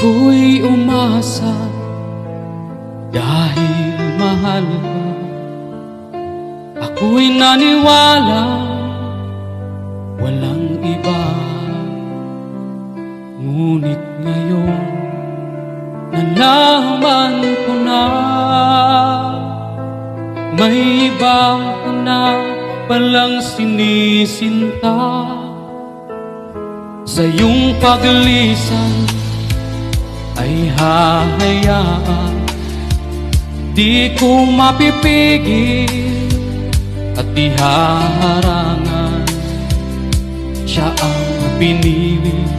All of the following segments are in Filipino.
Ako'y umasa dahil mahal ka. Ako'y naniwala walang iba. Ngunit ngayon nalaman ko na may iba ka na palang sinisinta. Sa iyong paglisan ay hahayaan, di ko mapipigil at ihaharangan. Siya ang pinili,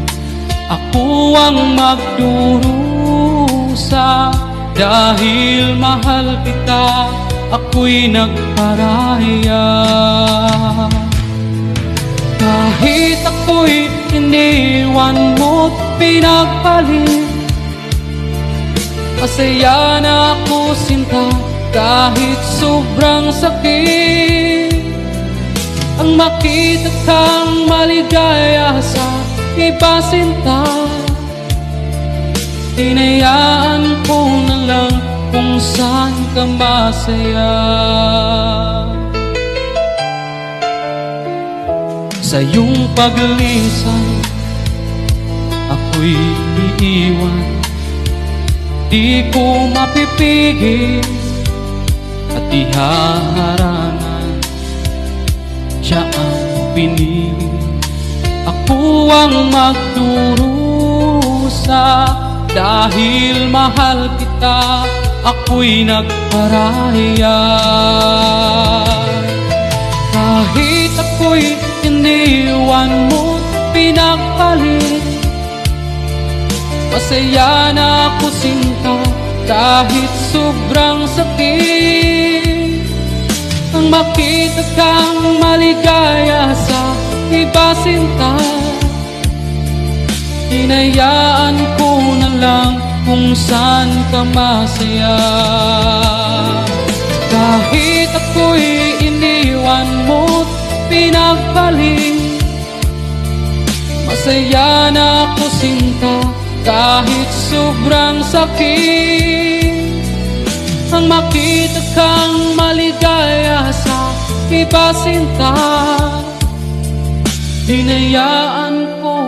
ako ang magdurusa. Dahil mahal kita, ako'y nagparaya. Kahit ako'y iniwan mo't pinagpalit, masaya na ako sinta kahit sobrang sakit. Ang makita kang maligaya sa iba sinta, hinayaan ko na lang kung saan ka masaya. Sa iyong paglisan ako'y iiwan, di ko mapipigil at ihaharangan. Siya ang pinili, ako ang magdurusa. Dahil mahal kita, ako'y nagparaya. Kahit ako'y iniwan mo't pinagpalit, masaya na ako sinta kahit sobrang sakit. Ang makita kang maligaya sa iba sinta, hinayaan ko na lang kung saan ka masaya. Kahit ako'y iniwan mo't pinagpalit, masaya na ako sinta kahit sobrang sakit. Ang makita kang maligaya sa iba sinta, hinayaan ko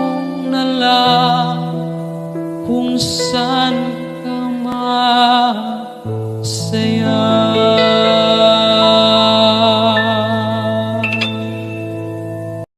na lang kung saan ka masaya.